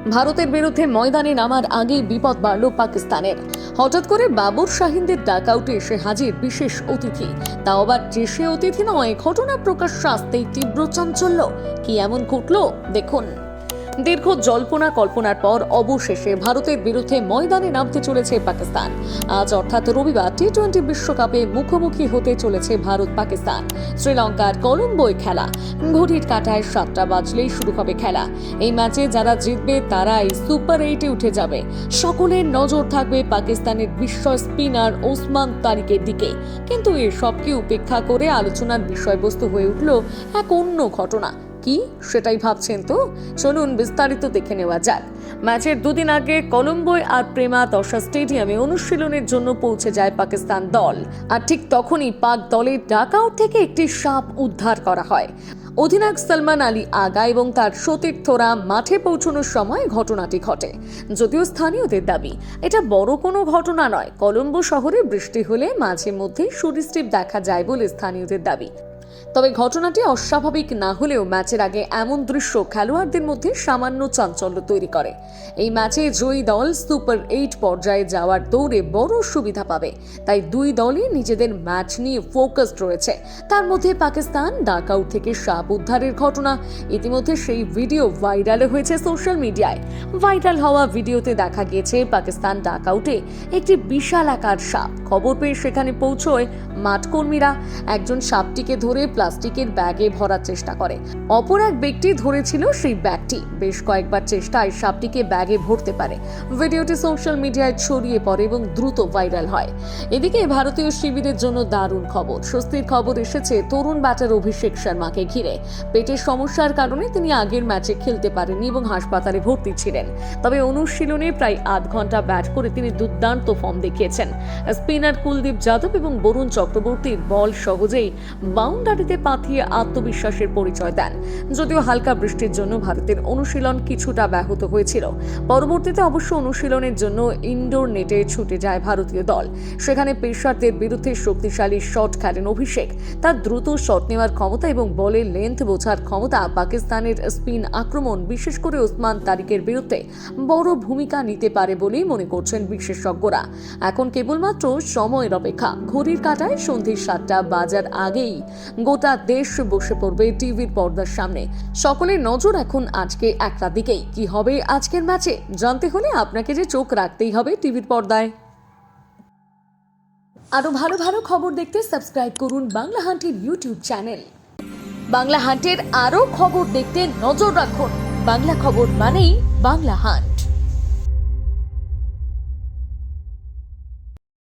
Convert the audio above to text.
ভারতের বিরুদ্ধে ময়দানে নামার আগেই বিপদ বাড়ল পাকিস্তানের। হঠাৎ করে বাবর শাহিনদের ডাকআউটে এসে হাজির বিশেষ অতিথি। তাও আবার যে সে অতিথি নয়, ঘটনা প্রকাশ্যে আসতেই তীব্র চাঞ্চল্য। কি এমন ঘটলো দেখুন। দীর্ঘ জল্পনা কল্পনার পর অবশেষে ভারতের বিরুদ্ধে ময়দানে নামতে চলেছে পাকিস্তান। আজ অর্থাৎ রবিবার টি-20 বিশ্বকাপে মুখোমুখি হতে চলেছে ভারত পাকিস্তান। শ্রীলঙ্কার কলম্বোয় খেলা। ঘড়ির কাঁটায় 7টা বাজলেই শুরু হবে খেলা। এই ম্যাচে যারা জিতবে তারাই সুপার 8-এ উঠে যাবে। সকলের নজর থাকবে পাকিস্তানের বিস্ময় স্পিনার ওসমান তারিকের দিকে। কিন্তু এসবকে উপেক্ষা করে আলোচনার বিষয়বস্তু হয়ে উঠল এক অন্য ঘটনা। কি সেটাই ভাবছেন তো? চলুন বিস্তারিত দেখে নেওয়া যাক। ম্যাচের দুদিন আগে কলম্বোয় আর প্রেমাতসা স্টেডিয়ামে অনুশীলনের জন্য পৌঁছে যায় পাকিস্তান দল। আর ঠিক তখনই পাক দলের ডাকআউট থেকে একটি সাপ উদ্ধার করা হয়। অধিনায়ক সলমান আলী আগা এবং তার সতীর্থরা মাঠে পৌঁছানোর সময় ঘটনাটি ঘটে। যদিও স্থানীয়দের দাবি এটা বড় কোনো ঘটনা নয়। কলম্বো শহরে বৃষ্টি হলে মাঝে মধ্যে সরীসৃপ দেখা যায় বলে স্থানীয়দের দাবি। তবে ঘটনাটি অস্বাভাবিক না হলেও ম্যাচের আগে এমন দৃশ্য খেলোয়াড়দের মধ্যে সামান্য চাঞ্চল্য তৈরি করে। এই ম্যাচে জয়ী দল সুপার 8 পর্যায়ে যাওয়ার দৌড়ে বড় সুবিধা পাবে। তাই দুই দলই নিজেদের ম্যাচ নিয়ে ফোকাসড রয়েছে। তার মধ্যে পাকিস্তান ডাকআউট থেকে সাপ উদ্ধারের ঘটনা। ইতিমধ্যে সেই ভিডিও ভাইরাল হয়েছে সোশ্যাল মিডিয়ায়। ভাইরাল হওয়া ভিডিওতে দেখা গিয়েছে পাকিস্তান ডাকআউটে একটি বিশাল আকার সাপ। খবর পেয়ে সেখানে পৌঁছয় মাঠকর্মীরা। একজন সাপটিকে ধরে প্লাস্টিকের ব্যাগে ভরার চেষ্টা করে। অপর এক ব্যক্তি ধরেছিল সেই ব্যাগটি। বেশ কয়েকবার চেষ্টায় সাপটিকে ব্যাগে ভরতে পারে। ভিডিওটি সোশ্যাল মিডিয়ায় ছড়িয়ে পড়ে এবং দ্রুত ভাইরাল হয়। এদিকে ভারতীয় শিবিরের জন্য দারুণ খবর। স্বস্তির খবর এসেছে তরুণ ব্যাটার অভিষেক শর্মাকে ঘিরে। পেটের সমস্যার কারণে তিনি আগের ম্যাচে খেলতে পারেননি এবং হাসপাতালে ভর্তি ছিলেন। তবে অনুশীলনে প্রায় আধ ঘন্টা ব্যাট করে তিনি দুর্দান্ত ফর্ম দেখিয়েছেন। স্পিনার কুলদীপ যাদব এবং বরুণ চক্রবর্তীর বল সহজেই বাউন্ডারিতে পাঠিয়ে আত্মবিশ্বাসের পরিচয় দেন। যদিও হালকা বৃষ্টির জন্য ভারতের অনুশীলন কিছুটা ব্যাহত হয়েছিল। পরবর্তীতে অবশ্য অনুশীলনের জন্য ইনডোর নেটে ছুটে যায় ভারতীয় দল। সেখানে পেসারদের বিরুদ্ধে শক্তিশালী শট খেলেন অভিষেক। তার দ্রুত শট নেওয়ার ক্ষমতা এবং বলের লেন্থ বোঝার ক্ষমতা পাকিস্তানের স্পিন আক্রমণ, বিশেষ করে ওসমান তারিকের বিরুদ্ধে বড় ভূমিকা নিতে পারে বলেই মনে করছেন বিশেষজ্ঞরা। এখন কেবলমাত্র সময়ের অপেক্ষা। ঘড়ির কাঁটায় সন্ধ্যে 7টা বাজার আগেই গোটা দেশ বসে পড়বে টিভির পর্দার সামনে। সকলের নজর এখন আজকে একটা দিকেই। কি হবে আজকের ম্যাচে জানতে হলে আপনাকে যে চোখ রাখতেই হবে টিভির পর্দায়। আরো ভালো ভালো খবর দেখতে সাবস্ক্রাইব করুন বাংলা হান্টের ইউটিউব চ্যানেল। বাংলা হান্টের আরো খবর দেখতে নজর রাখুন। বাংলা খবর মানেই বাংলা হান্ট।